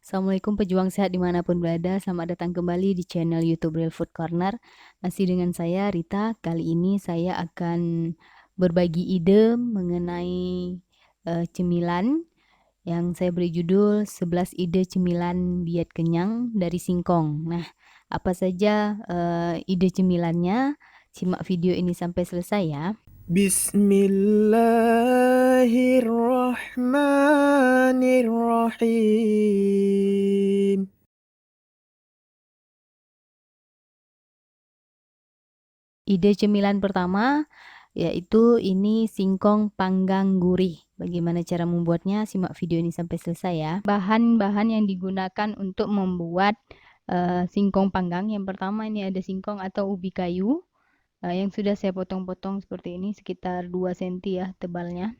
Assalamualaikum pejuang sehat dimanapun berada, selamat datang kembali di channel YouTube Real Food Corner. Masih dengan saya Rita. Kali ini saya akan berbagi ide mengenai cemilan yang saya beri judul 11 ide cemilan diet kenyang dari singkong. Nah, apa saja ide cemilannya? Simak video ini sampai selesai ya. Bismillahirrahmanirrahim. Ide cemilan pertama yaitu ini singkong panggang gurih. Bagaimana cara membuatnya? Simak video ini sampai selesai ya. Bahan-bahan yang digunakan untuk membuat singkong panggang. Yang pertama ini ada singkong atau ubi kayu yang sudah saya potong-potong seperti ini sekitar 2 cm ya tebalnya.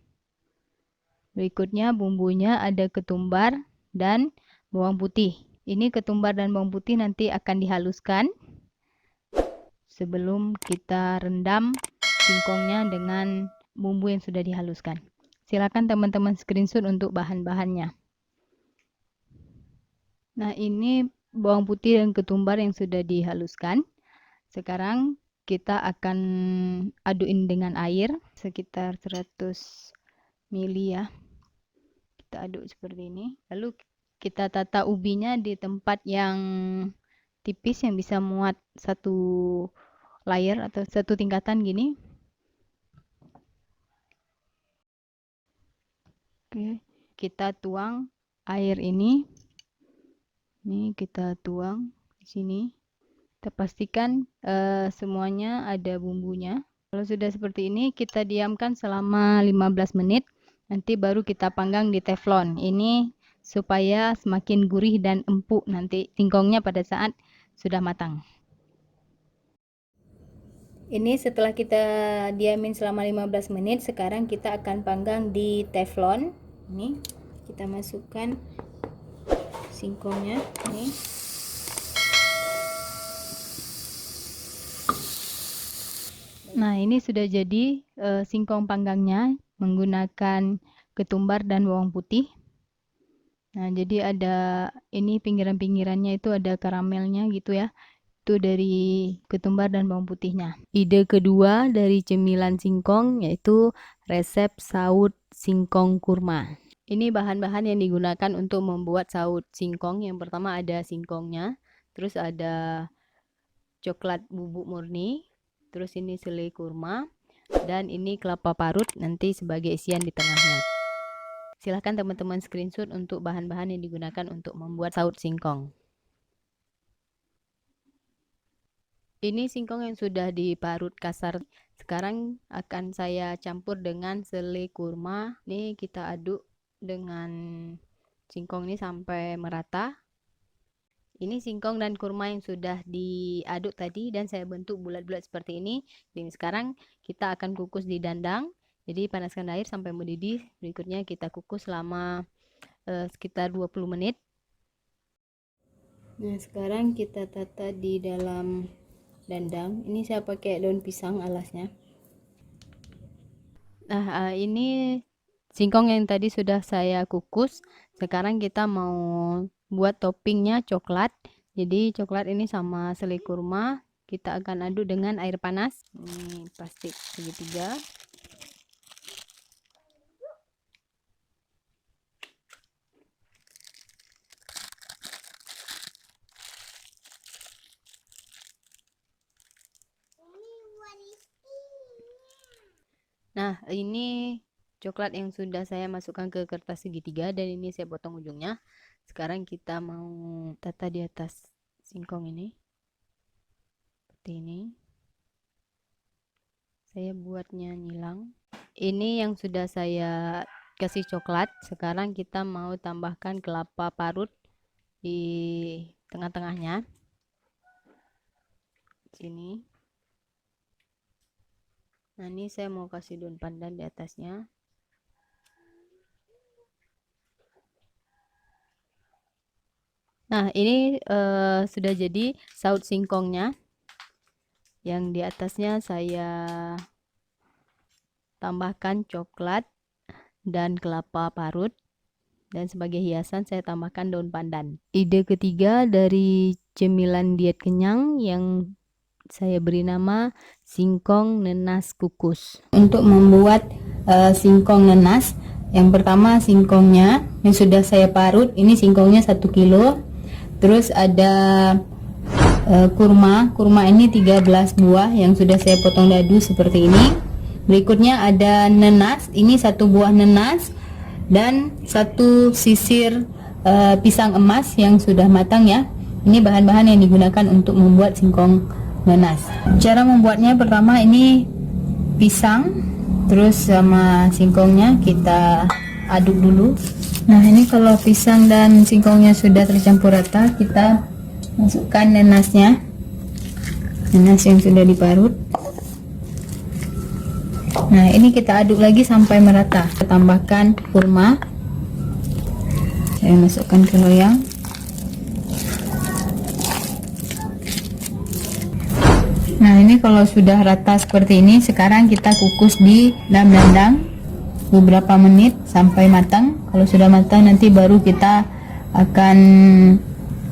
Berikutnya bumbunya ada ketumbar dan bawang putih. Ini ketumbar dan bawang putih nanti akan dihaluskan sebelum kita rendam singkongnya dengan bumbu yang sudah dihaluskan. Silakan teman-teman screenshot untuk bahan-bahannya. Nah, ini bawang putih dan ketumbar yang sudah dihaluskan. Sekarang kita akan aduin dengan air sekitar 100 ml ya. Kita aduk seperti ini. Lalu kita tata ubinya di tempat yang tipis yang bisa muat satu layer atau satu tingkatan gini. Oke, kita tuang air ini. Ini kita tuang di sini. Kita pastikan semuanya ada bumbunya. Kalau sudah seperti ini, kita diamkan selama 15 menit. Nanti baru kita panggang di teflon. Ini supaya semakin gurih dan empuk nanti singkongnya pada saat sudah matang. Ini setelah kita diamin selama 15 menit, sekarang kita akan panggang di teflon. Ini kita masukkan singkongnya ini. Nah, ini sudah jadi singkong panggangnya menggunakan ketumbar dan bawang putih. Nah, jadi ada ini pinggiran-pinggirannya itu ada karamelnya gitu ya. Itu dari ketumbar dan bawang putihnya. Ide kedua dari cemilan singkong yaitu resep saut singkong kurma. Ini bahan-bahan yang digunakan untuk membuat saut singkong. Yang pertama ada singkongnya, terus ada coklat bubuk murni, terus ini selai kurma, dan ini kelapa parut nanti sebagai isian di tengahnya. Silahkan teman-teman screenshot untuk bahan-bahan yang digunakan untuk membuat saut singkong. Ini singkong yang sudah diparut kasar. Sekarang akan saya campur dengan selai kurma. Nih kita aduk dengan singkong ini sampai merata. Ini singkong dan kurma yang sudah diaduk tadi dan saya bentuk bulat-bulat seperti ini. Jadi sekarang kita akan kukus di dandang. Jadi panaskan air sampai mendidih. Berikutnya kita kukus selama sekitar 20 menit. Nah, sekarang kita tata di dalam dandang. Ini saya pakai daun pisang alasnya. Nah, ini singkong yang tadi sudah saya kukus. Sekarang kita mau buat toppingnya coklat. Jadi coklat ini sama selai kurma kita akan aduk dengan air panas. Ini plastik segitiga. Nah, ini coklat yang sudah saya masukkan ke kertas segitiga dan ini saya potong ujungnya. Sekarang kita mau tata di atas singkong ini. Seperti ini. Saya buatnya nyilang. Ini yang sudah saya kasih coklat. Sekarang kita mau tambahkan kelapa parut di tengah-tengahnya. Sini. Nah, ini saya mau kasih daun pandan di atasnya. Nah, ini sudah jadi saut singkongnya. Yang di atasnya saya tambahkan coklat dan kelapa parut. Dan sebagai hiasan saya tambahkan daun pandan. Ide ketiga dari cemilan diet kenyang yang saya beri nama singkong nenas kukus. Untuk membuat singkong nenas, yang pertama singkongnya yang sudah saya parut, ini singkongnya 1 kilo. Terus ada kurma ini 13 buah yang sudah saya potong dadu seperti ini. Berikutnya ada nenas, ini 1 buah nenas dan 1 sisir pisang emas yang sudah matang ya. Ini bahan-bahan yang digunakan untuk membuat singkong nenas. Cara membuatnya, pertama ini pisang terus sama singkongnya kita aduk dulu. Nah, ini kalau pisang dan singkongnya sudah tercampur rata, kita masukkan nenasnya, nenas yang sudah diparut. Nah, ini kita aduk lagi sampai merata. Kita tambahkan kurma, saya masukkan ke loyang. Nah, ini kalau sudah rata seperti ini, sekarang kita kukus di dalam dandang beberapa menit sampai matang. Kalau sudah matang, nanti baru kita akan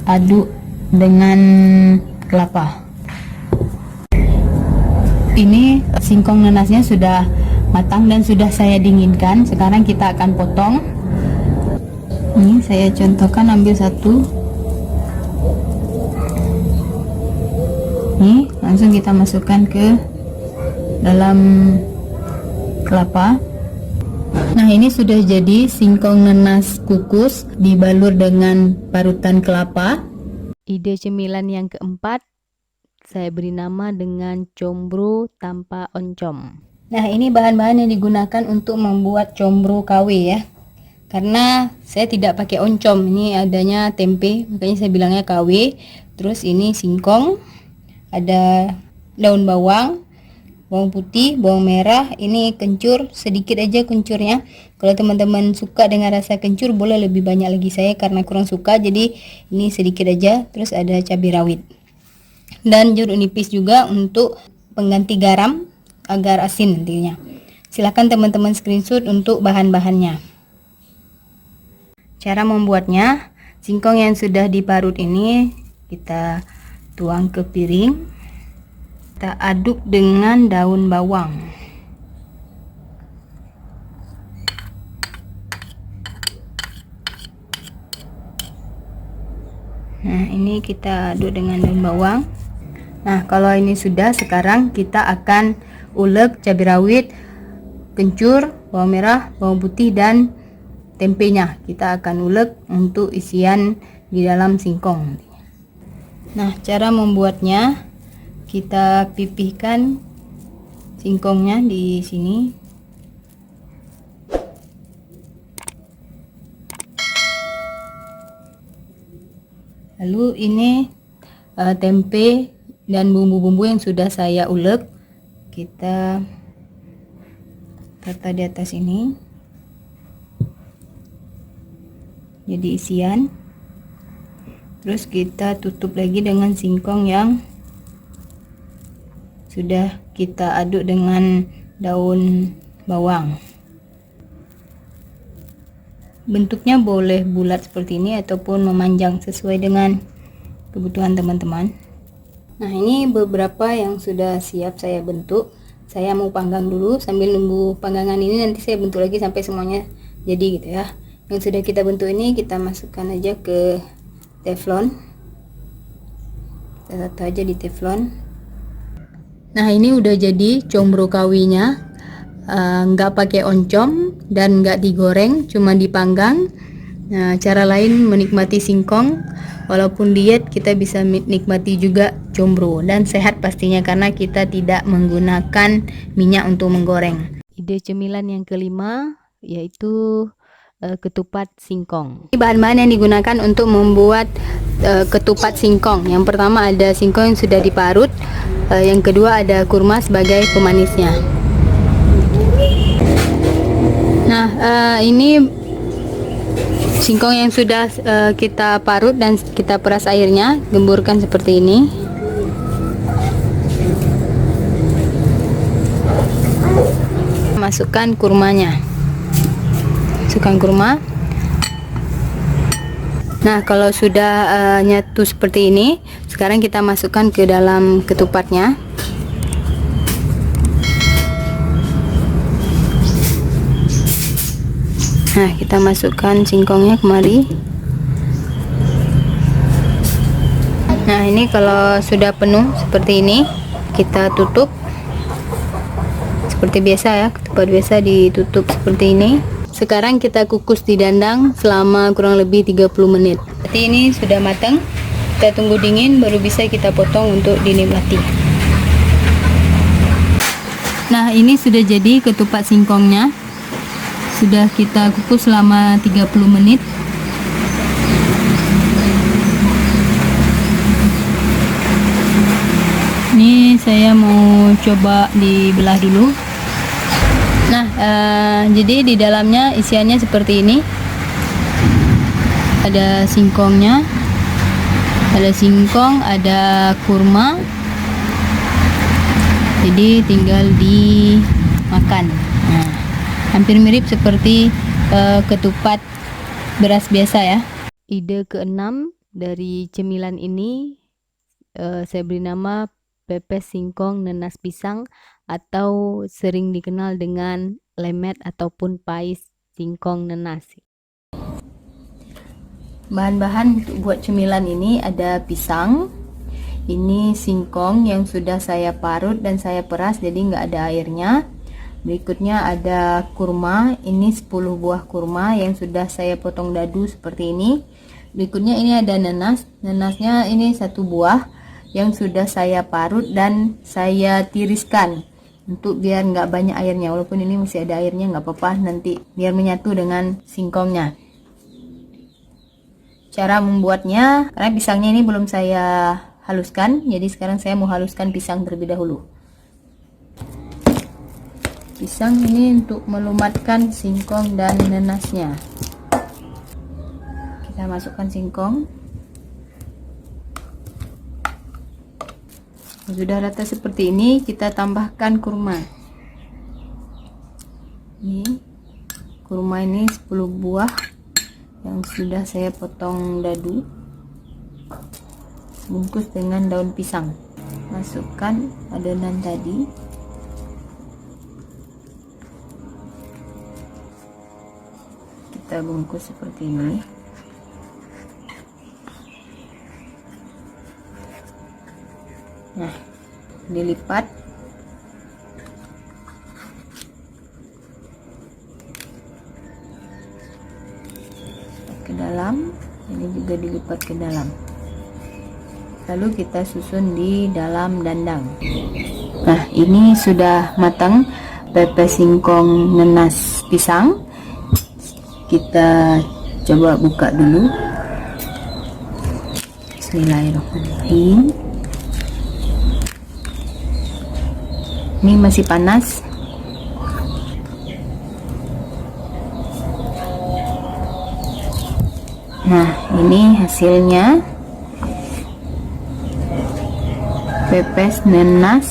aduk dengan kelapa. Ini singkong nenasnya sudah matang dan sudah saya dinginkan. Sekarang kita akan potong. Ini saya contohkan, ambil 1. Nih, langsung kita masukkan ke dalam kelapa. Nah, ini sudah jadi singkong nenas kukus dibalur dengan parutan kelapa. Ide cemilan yang keempat saya beri nama dengan combro tanpa oncom. Nah, ini bahan-bahan yang digunakan untuk membuat combro KW ya. Karena saya tidak pakai oncom, ini adanya tempe, makanya saya bilangnya KW. Terus ini singkong, ada daun bawang, bawang putih, bawang merah, ini kencur, sedikit aja kencurnya. Kalau teman-teman suka dengan rasa kencur boleh lebih banyak lagi, saya karena kurang suka jadi ini sedikit aja. Terus ada cabai rawit dan jeruk nipis juga untuk pengganti garam agar asin nantinya. Silahkan teman-teman screenshot untuk bahan-bahannya. Cara membuatnya, singkong yang sudah diparut ini kita tuang ke piring, kita aduk dengan daun bawang. Nah, ini kita aduk dengan daun bawang. Nah, kalau ini sudah, sekarang kita akan ulek cabai rawit, kencur, bawang merah, bawang putih dan tempenya. Kita akan ulek untuk isian di dalam singkong. Nah, cara membuatnya, kita pipihkan singkongnya di sini. Lalu ini tempe dan bumbu-bumbu yang sudah saya ulek, kita tata di atas ini jadi isian. Terus kita tutup lagi dengan singkong yang sudah kita aduk dengan daun bawang. Bentuknya boleh bulat seperti ini ataupun memanjang sesuai dengan kebutuhan teman-teman. Nah, ini beberapa yang sudah siap saya bentuk. Saya mau panggang dulu, sambil nunggu panggangan ini nanti saya bentuk lagi sampai semuanya jadi gitu ya. Yang sudah kita bentuk ini kita masukkan aja ke teflon. Kita taruh aja di teflon. Nah, ini udah jadi combro kawinya, nggak pakai oncom dan nggak digoreng, cuma dipanggang. Nah, cara lain menikmati singkong, walaupun diet kita bisa nikmati juga combro dan sehat pastinya karena kita tidak menggunakan minyak untuk menggoreng. Ide cemilan yang kelima yaitu ketupat singkong. Ini bahan-bahan yang digunakan untuk membuat ketupat singkong. Yang pertama ada singkong yang sudah diparut, yang kedua ada kurma sebagai pemanisnya. Nah, ini singkong yang sudah kita parut dan kita peras airnya, gemburkan seperti ini. Masukkan kurmanya. Masukkan kurma. Nah, kalau sudah nyatu seperti ini, sekarang kita masukkan ke dalam ketupatnya. Nah, kita masukkan singkongnya kemari. Nah, ini kalau sudah penuh seperti ini, kita tutup seperti biasa ya, ketupat biasa ditutup seperti ini. Sekarang kita kukus di dandang selama kurang lebih 30 menit. Berarti ini sudah matang. Kita tunggu dingin baru bisa kita potong untuk dinikmati. Nah, ini sudah jadi ketupat singkongnya. Sudah kita kukus selama 30 menit. Ini saya mau coba dibelah dulu. Nah, jadi di dalamnya isiannya seperti ini. Ada singkongnya, ada singkong, ada kurma. Jadi tinggal dimakan. Nah, hampir mirip seperti ketupat beras biasa ya. Ide keenam dari cemilan ini saya beri nama pepes singkong nenas pisang, atau sering dikenal dengan lemet ataupun pais singkong nenas. Bahan-bahan untuk buat cemilan ini ada pisang, ini singkong yang sudah saya parut dan saya peras jadi nggak ada airnya. Berikutnya ada kurma, ini 10 buah kurma yang sudah saya potong dadu seperti ini. Berikutnya ini ada nanas, nanasnya ini 1 buah yang sudah saya parut dan saya tiriskan untuk biar nggak banyak airnya. Walaupun ini masih ada airnya nggak apa-apa, nanti biar menyatu dengan singkongnya. Cara membuatnya, karena pisangnya ini belum saya haluskan, jadi sekarang saya mau haluskan pisang terlebih dahulu. Pisang ini untuk melumatkan singkong dan nanasnya. Kita masukkan singkong. Sudah rata seperti ini, kita tambahkan kurma. Ini kurma ini 10 buah yang sudah saya potong dadu, bungkus dengan daun pisang. Masukkan adonan tadi. Kita bungkus seperti ini. Nah, dilipat. Ke dalam, ini juga dilipat ke dalam. Lalu kita susun di dalam dandang. Nah, ini sudah matang pepes singkong nenas pisang. Kita coba buka dulu. Bismillahirrahmanirrahim. Ini masih panas. Nah, ini hasilnya pepes nenas,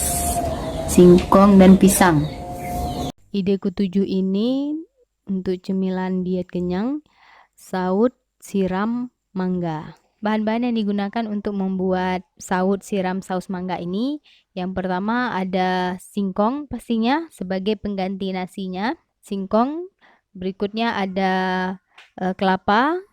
singkong, dan pisang. Ide ketujuh ini untuk cemilan diet kenyang, saut siram mangga. Bahan-bahan yang digunakan untuk membuat saut siram saus mangga ini, yang pertama ada singkong pastinya sebagai pengganti nasinya, singkong. Berikutnya ada kelapa,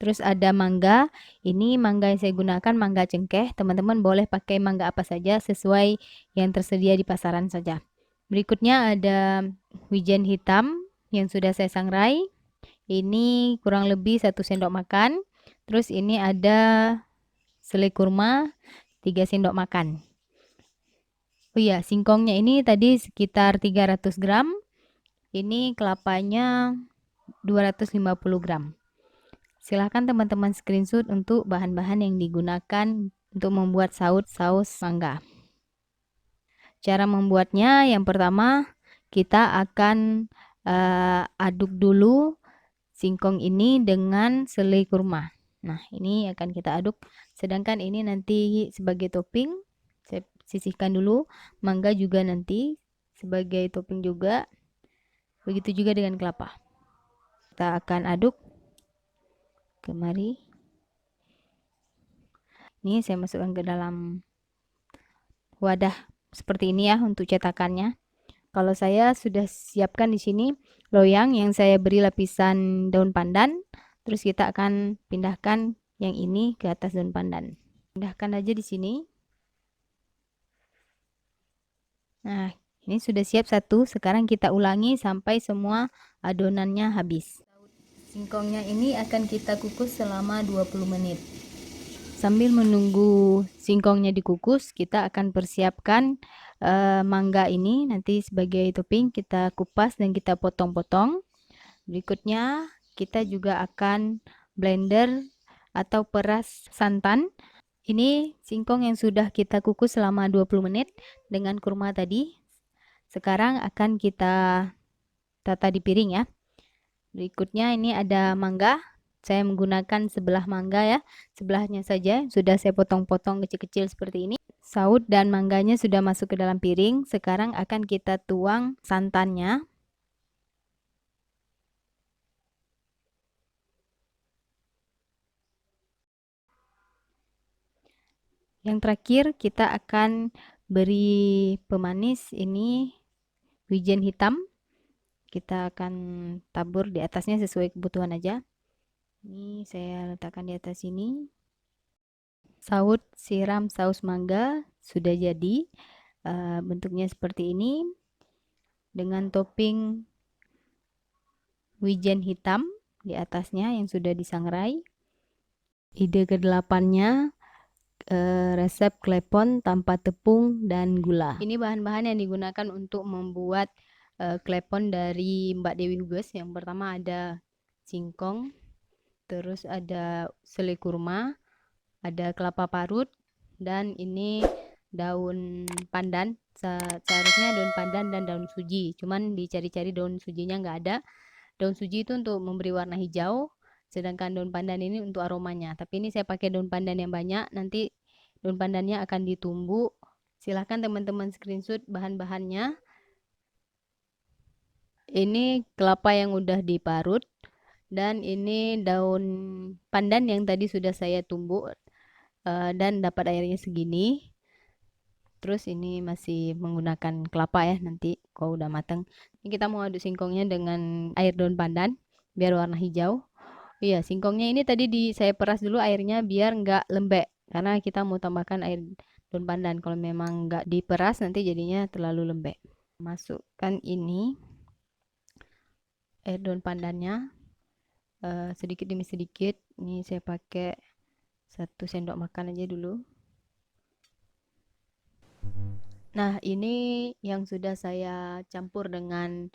terus ada mangga. Ini mangga yang saya gunakan mangga cengkeh. Teman-teman boleh pakai mangga apa saja sesuai yang tersedia di pasaran saja. Berikutnya ada wijen hitam yang sudah saya sangrai. Ini kurang lebih 1 sendok makan. Terus ini ada selai kurma 3 sendok makan. Oh iya, singkongnya ini tadi sekitar 300 gram. Ini kelapanya 250 gram. Silahkan teman-teman screenshot untuk bahan-bahan yang digunakan untuk membuat saus mangga. Cara membuatnya, yang pertama kita akan aduk dulu singkong ini dengan selai kurma. Nah, ini akan kita aduk. Sedangkan ini nanti sebagai topping, saya sisihkan dulu. Mangga juga nanti sebagai topping juga. Begitu juga dengan kelapa. Kita akan aduk kemari. Ini saya masukkan ke dalam wadah seperti ini ya untuk cetakannya. Kalau saya sudah siapkan di sini loyang yang saya beri lapisan daun pandan, terus kita akan pindahkan yang ini ke atas daun pandan. Pindahkan aja di sini. Nah, ini sudah siap satu. Sekarang kita ulangi sampai semua adonannya habis. Singkongnya ini akan kita kukus selama 20 menit. Sambil menunggu singkongnya dikukus, kita akan persiapkan mangga ini nanti sebagai topping. Kita kupas dan kita potong-potong. Berikutnya kita juga akan blender atau peras santan. Ini singkong yang sudah kita kukus selama 20 menit dengan kurma tadi. Sekarang akan kita tata di piring ya. Berikutnya ini ada mangga. Saya menggunakan sebelah mangga ya, sebelahnya saja sudah saya potong-potong kecil-kecil seperti ini. Saus dan mangganya sudah masuk ke dalam piring. Sekarang akan kita tuang santannya. Yang terakhir kita akan beri pemanis, ini wijen hitam. Kita akan tabur di atasnya sesuai kebutuhan aja. Ini saya letakkan di atas sini. Saus siram saus mangga sudah jadi. Bentuknya seperti ini dengan topping wijen hitam di atasnya yang sudah disangrai. Ide ke-8-nya resep klepon tanpa tepung dan gula. Ini bahan-bahan yang digunakan untuk membuat klepon dari Mbak Dewi Huges. Yang pertama ada singkong, terus ada selai kurma, ada kelapa parut, dan ini daun pandan. Seharusnya daun pandan dan daun suji, cuman dicari-cari daun sujinya nggak ada. Daun suji itu untuk memberi warna hijau, sedangkan daun pandan ini untuk aromanya. Tapi ini saya pakai daun pandan yang banyak, nanti daun pandannya akan ditumbuk. Silahkan teman-teman screenshot bahan-bahannya. Ini kelapa yang udah diparut, dan ini daun pandan yang tadi sudah saya tumbuk dan dapat airnya segini. Terus ini masih menggunakan kelapa ya, nanti kalau udah matang. Ini kita mau aduk singkongnya dengan air daun pandan biar warna hijau. Iya, singkongnya ini tadi saya peras dulu airnya biar nggak lembek, karena kita mau tambahkan air daun pandan. Kalau memang nggak diperas nanti jadinya terlalu lembek. Masukkan ini air daun pandannya sedikit demi sedikit. Ini saya pakai 1 sendok makan aja dulu. Nah, ini yang sudah saya campur dengan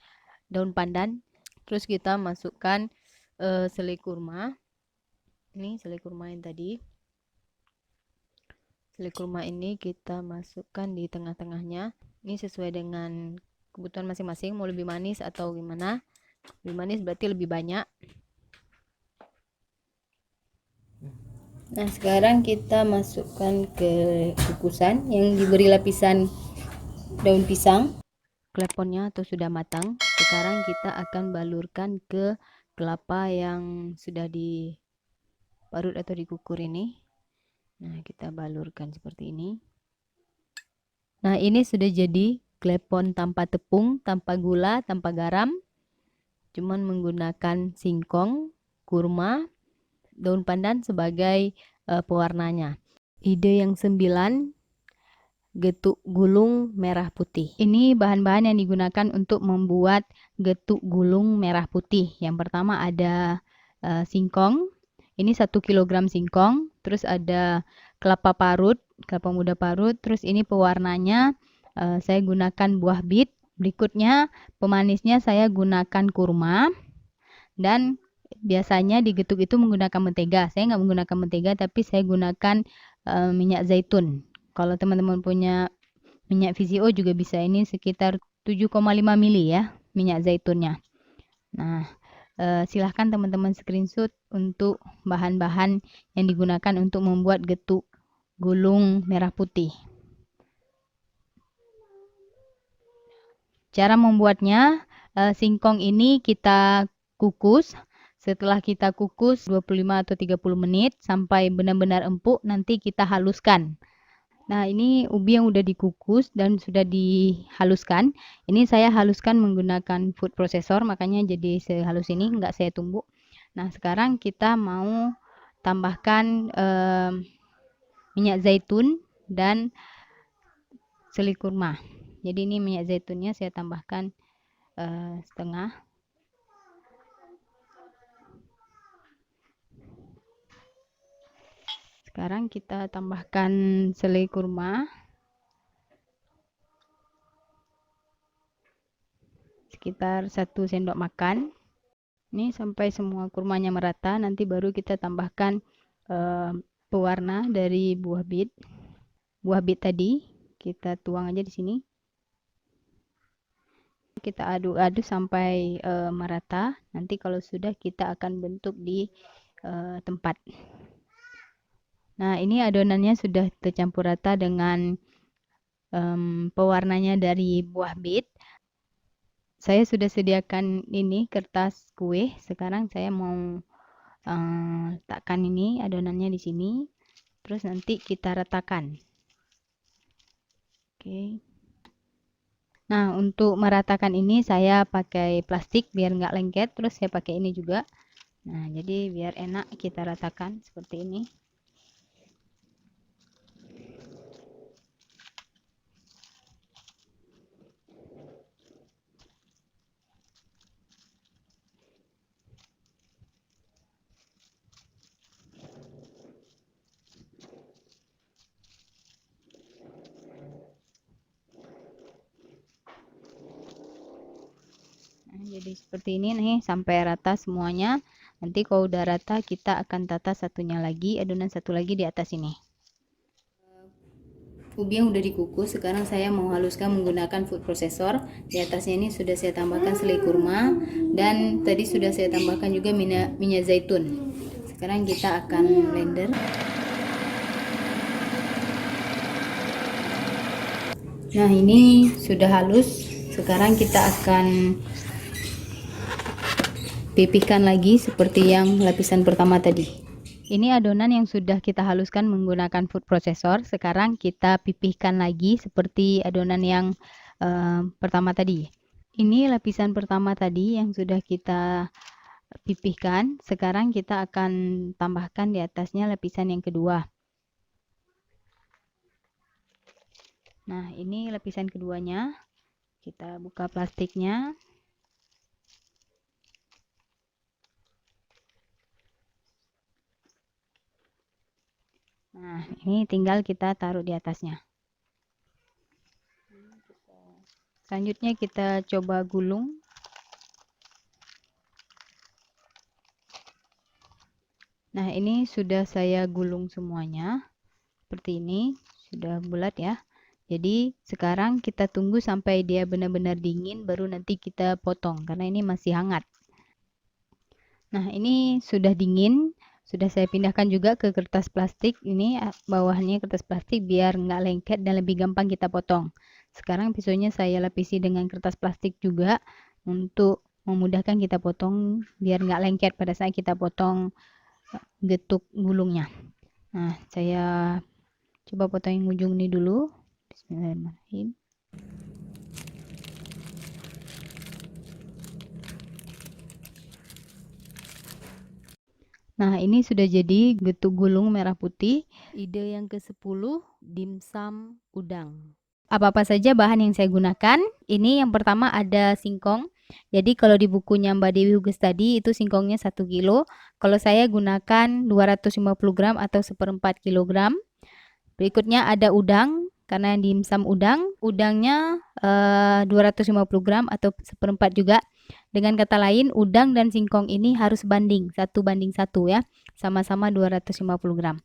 daun pandan. Terus kita masukkan selai kurma. Ini selai kurma yang tadi. Selai kurma ini kita masukkan di tengah-tengahnya. Ini sesuai dengan kebutuhan masing-masing, mau lebih manis atau gimana. Lebih manis berarti lebih banyak. Nah, sekarang kita masukkan ke kukusan yang diberi lapisan daun pisang. Kleponnya atau sudah matang. Sekarang kita akan balurkan ke kelapa yang sudah diparut atau dikukur ini. Nah, kita balurkan seperti ini. Nah, ini sudah jadi klepon tanpa tepung, tanpa gula, tanpa garam. Cuman menggunakan singkong, kurma, daun pandan sebagai pewarnanya. Ide yang 9, getuk gulung merah putih. Ini bahan-bahan yang digunakan untuk membuat getuk gulung merah putih. Yang pertama ada singkong. Ini 1 kilogram singkong. Terus ada kelapa parut, kelapa muda parut. Terus ini pewarnanya saya gunakan buah bit. Berikutnya pemanisnya saya gunakan kurma. Dan biasanya digetuk itu menggunakan mentega. Saya nggak menggunakan mentega, tapi saya gunakan minyak zaitun. Kalau teman-teman punya minyak VCO juga bisa. Ini sekitar 7,5 mili ya minyak zaitunnya. Nah, silahkan teman-teman screenshot untuk bahan-bahan yang digunakan untuk membuat getuk gulung merah putih. Cara membuatnya, singkong ini kita kukus Setelah kita kukus 25 atau 30 menit sampai benar-benar empuk, nanti kita haluskan. Nah, ini ubi yang udah dikukus dan sudah dihaluskan. Ini saya haluskan menggunakan food processor, makanya jadi sehalus ini, nggak saya tumbuk. Nah, sekarang kita mau tambahkan minyak zaitun dan selai kurma. Jadi ini minyak zaitunnya saya tambahkan setengah. Sekarang kita tambahkan selai kurma sekitar 1 sendok makan. Ini sampai semua kurmanya merata, nanti baru kita tambahkan pewarna dari buah bit. Buah bit tadi kita tuang aja di sini. Kita aduk-aduk sampai merata. Nanti kalau sudah kita akan bentuk di tempat. Nah, ini adonannya sudah tercampur rata dengan pewarnanya dari buah bit. Saya sudah sediakan ini kertas kue. Sekarang saya mau letakkan ini adonannya di sini. Terus nanti kita ratakan. Oke. Nah, untuk meratakan ini saya pakai plastik biar nggak lengket. Terus saya pakai ini juga. Nah, jadi biar enak kita ratakan seperti ini. Jadi seperti ini nih sampai rata semuanya. Nanti kalau udah rata kita akan tata satunya lagi, adonan satu lagi di atas ini. Ubi yang udah dikukus, sekarang saya mau haluskan menggunakan food processor. Di atasnya ini sudah saya tambahkan selai kurma dan tadi sudah saya tambahkan juga minyak zaitun. Sekarang kita akan blender. Nah, ini sudah halus. Sekarang kita akan pipihkan lagi seperti yang lapisan pertama tadi. Ini adonan yang sudah kita haluskan menggunakan food processor. Sekarang kita pipihkan lagi seperti adonan yang pertama tadi. Ini lapisan pertama tadi yang sudah kita pipihkan. Sekarang kita akan tambahkan di atasnya lapisan yang kedua. Nah, ini lapisan keduanya. Kita buka plastiknya. Nah, ini tinggal kita taruh di atasnya. Selanjutnya kita coba gulung. Nah, ini sudah saya gulung semuanya. Seperti ini, sudah bulat ya. Jadi, sekarang kita tunggu sampai dia benar-benar dingin, baru nanti kita potong, karena ini masih hangat. Nah, ini sudah dingin. Sudah saya pindahkan juga ke kertas plastik. Ini bawahnya kertas plastik biar nggak lengket dan lebih gampang kita potong. Sekarang pisaunya saya lapisi dengan kertas plastik juga untuk memudahkan kita potong biar nggak lengket pada saat kita potong getuk gulungnya. Nah, saya coba potong yang ujung ini dulu. Bismillahirrahmanirrahim. Nah, ini sudah jadi getuk gulung merah putih. Ide yang ke-10, dimsum udang. Apa-apa saja bahan yang saya gunakan. Ini yang pertama ada singkong. Jadi kalau di bukunya Mbak Dewi Huges tadi itu singkongnya 1 kilo. Kalau saya gunakan 250 gram atau 1/4 kilogram. Berikutnya ada udang. Karena dimsum udang. Udangnya 250 gram atau 1/4 juga. Dengan kata lain, udang dan singkong ini harus banding, 1:1 ya, sama-sama 250 gram.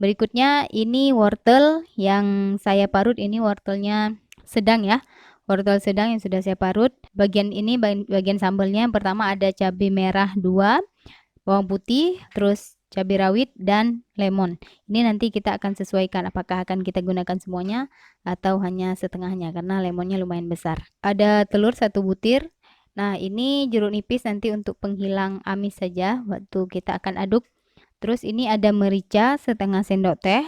Berikutnya ini wortel yang saya parut, ini wortelnya sedang ya, wortel sedang yang sudah saya parut. Bagian ini bagian sambelnya, yang pertama ada cabai merah 2, bawang putih, terus cabai rawit dan lemon. Ini nanti kita akan sesuaikan apakah akan kita gunakan semuanya atau hanya setengahnya karena lemonnya lumayan besar. Ada telur 1 butir. Nah, ini jeruk nipis nanti untuk penghilang amis saja waktu kita akan aduk. Terus ini ada merica setengah sendok teh.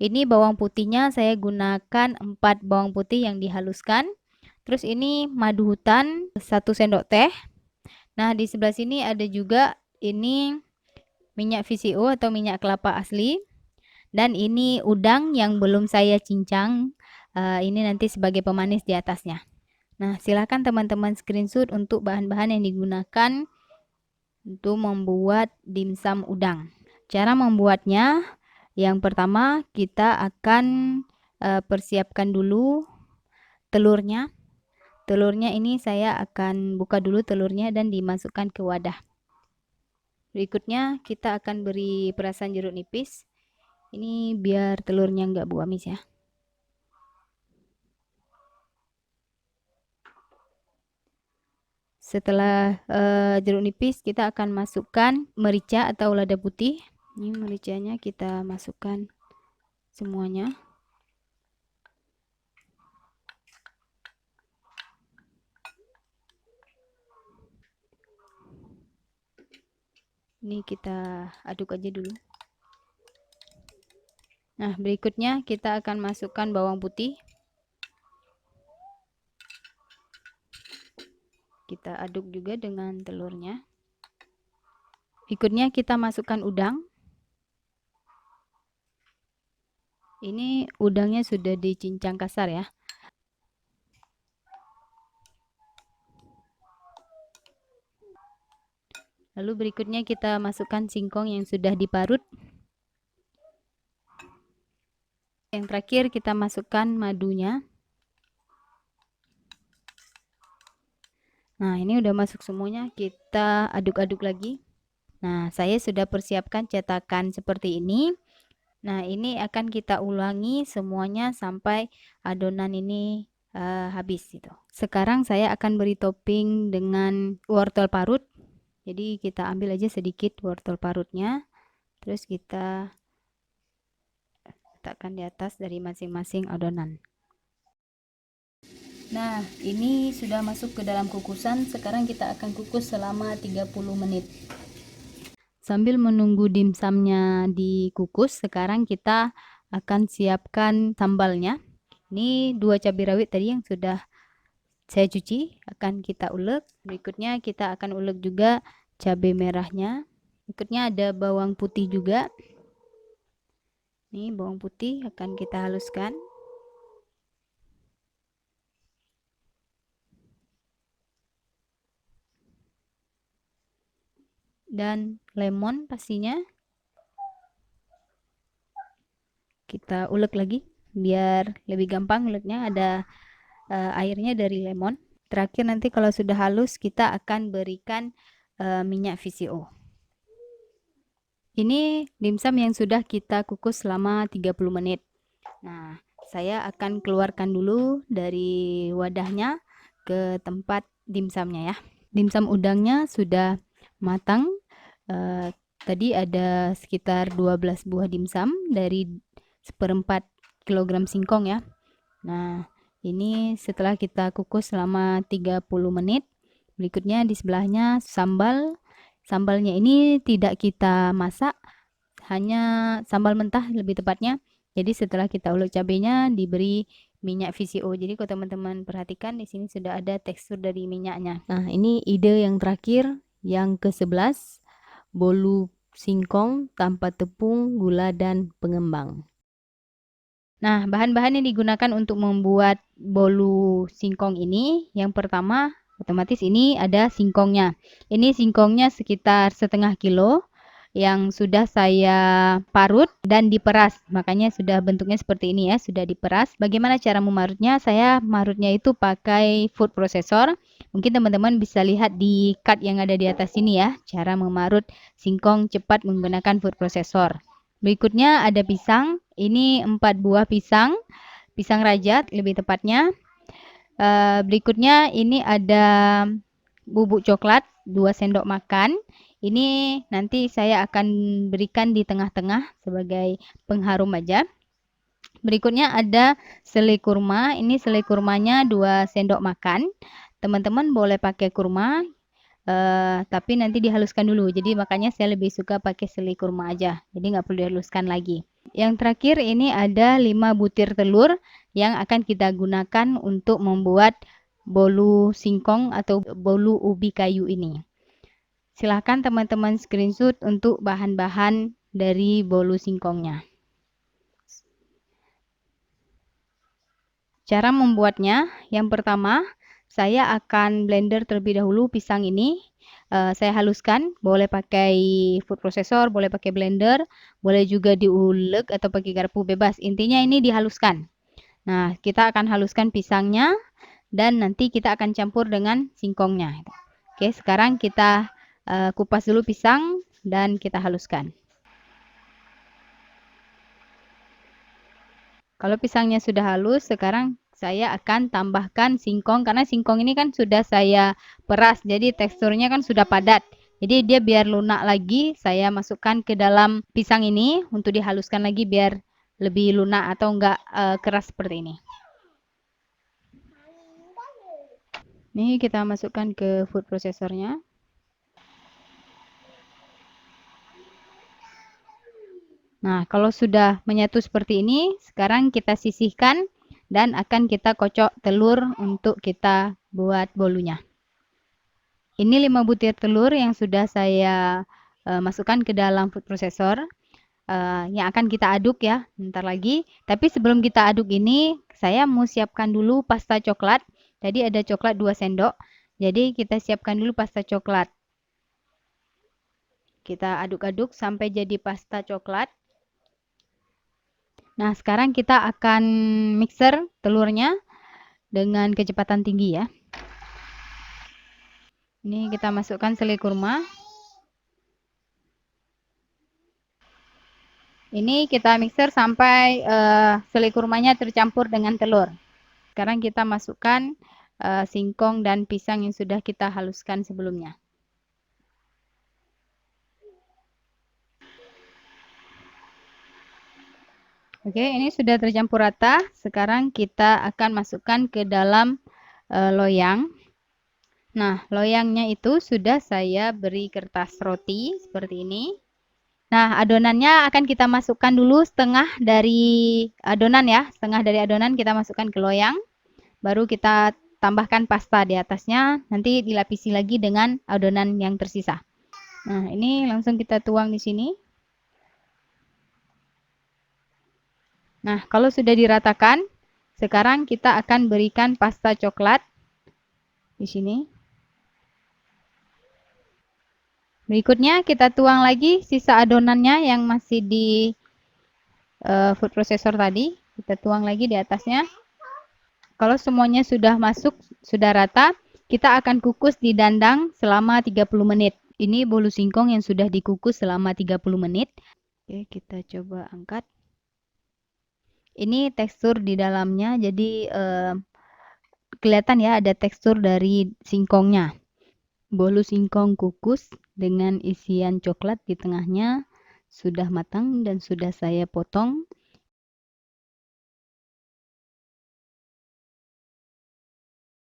Ini bawang putihnya saya gunakan 4 bawang putih yang dihaluskan. Terus ini madu hutan 1 sendok teh. Nah, di sebelah sini ada juga ini minyak VCO atau minyak kelapa asli. Dan ini udang yang belum saya cincang. Ini nanti sebagai pemanis di atasnya. Nah, silakan teman-teman screenshot untuk bahan-bahan yang digunakan untuk membuat dimsum udang. Cara membuatnya, yang pertama kita akan persiapkan dulu telurnya. Telurnya ini saya akan buka dulu telurnya dan dimasukkan ke wadah. Berikutnya kita akan beri perasan jeruk nipis. Ini biar telurnya nggak bau amis ya. Setelah jeruk nipis, kita akan masukkan merica atau lada putih. Ini mericanya kita masukkan semuanya. Ini kita aduk aja dulu. Nah, berikutnya kita akan masukkan bawang putih. Kita aduk juga dengan telurnya. Berikutnya kita masukkan udang. Ini udangnya sudah dicincang kasar ya. Lalu berikutnya kita masukkan singkong yang sudah diparut. Yang terakhir kita masukkan madunya. Nah, ini udah masuk semuanya, kita aduk-aduk lagi. Nah, saya sudah persiapkan cetakan seperti ini. Nah, ini akan kita ulangi semuanya sampai adonan ini habis gitu. Sekarang saya akan beri topping dengan wortel parut. Jadi kita ambil aja sedikit wortel parutnya. Terus kita letakkan di atas dari masing-masing adonan. Nah, ini sudah masuk ke dalam kukusan. Sekarang kita akan kukus selama 30 menit. Sambil menunggu dimsumnya dikukus, sekarang kita akan siapkan sambalnya. Ini 2 cabai rawit tadi yang sudah saya cuci, akan kita ulek. Berikutnya kita akan ulek juga cabai merahnya. Berikutnya ada bawang putih juga. Ini bawang putih akan kita haluskan. Dan lemon pastinya kita ulek lagi biar lebih gampang uleknya, ada airnya dari lemon. Terakhir nanti kalau sudah halus kita akan berikan minyak VCO. Ini dimsum yang sudah kita kukus selama 30 menit. Nah, saya akan keluarkan dulu dari wadahnya ke tempat dimsumnya ya. Dimsum udangnya sudah matang. Tadi ada sekitar 12 buah dimsum dari 1/4 kilogram singkong ya. Nah, ini setelah kita kukus selama 30 menit. Berikutnya di sebelahnya sambal. Sambalnya ini tidak kita masak, hanya sambal mentah lebih tepatnya. Jadi setelah kita ulek cabenya diberi minyak VCO. Jadi kalau teman-teman perhatikan di sini sudah ada tekstur dari minyaknya. Nah, ini ide yang terakhir, yang ke-11, bolu singkong tanpa tepung, gula dan pengembang. Nah, bahan-bahan yang digunakan untuk membuat bolu singkong ini, yang pertama otomatis ini ada singkongnya. Ini singkongnya sekitar 1/2 kilo yang sudah saya parut dan diperas. Makanya sudah bentuknya seperti ini ya, sudah diperas. Bagaimana cara memarutnya? Saya marutnya itu pakai food processor. Mungkin teman-teman bisa lihat di card yang ada di atas sini ya, cara memarut singkong cepat menggunakan food processor. Berikutnya ada pisang. Ini 4 buah pisang. Pisang rajat lebih tepatnya. Berikutnya ini ada bubuk coklat 2 sendok makan. Ini nanti saya akan berikan di tengah-tengah sebagai pengharum aja. Berikutnya ada selai kurma. Ini selai kurmanya 2 sendok makan. Teman-teman boleh pakai kurma, tapi nanti dihaluskan dulu. Jadi makanya saya lebih suka pakai selai kurma aja. Jadi nggak perlu dihaluskan lagi. Yang terakhir ini ada 5 butir telur yang akan kita gunakan untuk membuat bolu singkong atau bolu ubi kayu ini. Silahkan teman-teman screenshot untuk bahan-bahan dari bolu singkongnya. Cara membuatnya, yang pertama, saya akan blender terlebih dahulu pisang ini. Saya haluskan, boleh pakai food processor, boleh pakai blender, boleh juga diulek atau pakai garpu bebas. Intinya ini dihaluskan. Nah, kita akan haluskan pisangnya dan nanti kita akan campur dengan singkongnya. Oke, sekarang kita kupas dulu pisang dan kita haluskan. Kalau pisangnya sudah halus, sekarang saya akan tambahkan singkong karena singkong ini kan sudah saya peras, jadi teksturnya kan sudah padat. Jadi dia biar lunak lagi, saya masukkan ke dalam pisang ini untuk dihaluskan lagi biar lebih lunak atau enggak keras seperti ini. Ini kita masukkan ke food processornya. Nah, kalau sudah menyatu seperti ini, sekarang kita sisihkan dan akan kita kocok telur untuk kita buat bolunya. Ini 5 butir telur yang sudah saya masukkan ke dalam food processor. Yang akan kita aduk ya, bentar lagi. Tapi sebelum kita aduk ini, saya mau siapkan dulu pasta coklat. Jadi ada coklat 2 sendok. Jadi kita siapkan dulu pasta coklat. Kita aduk-aduk sampai jadi pasta coklat. Nah, sekarang kita akan mixer telurnya dengan kecepatan tinggi ya. Ini kita masukkan selai kurma. Ini kita mixer sampai selai kurmanya tercampur dengan telur. Sekarang kita masukkan singkong dan pisang yang sudah kita haluskan sebelumnya. Oke, ini sudah tercampur rata. Sekarang kita akan masukkan ke dalam loyang. Nah, loyangnya itu sudah saya beri kertas roti seperti ini. Nah, adonannya akan kita masukkan dulu setengah dari adonan ya. Setengah dari adonan kita masukkan ke loyang. Baru kita tambahkan pasta di atasnya. Nanti dilapisi lagi dengan adonan yang tersisa. Nah, ini langsung kita tuang di sini. Nah, kalau sudah diratakan, sekarang kita akan berikan pasta coklat di sini. Berikutnya kita tuang lagi sisa adonannya yang masih di food processor tadi. Kita tuang lagi di atasnya. Kalau semuanya sudah masuk, sudah rata, kita akan kukus di dandang selama 30 menit. Ini bolu singkong yang sudah dikukus selama 30 menit. Oke, kita coba angkat. Ini tekstur di dalamnya, jadi kelihatan ya ada tekstur dari singkongnya. Bolu singkong kukus dengan isian coklat di tengahnya sudah matang dan sudah saya potong.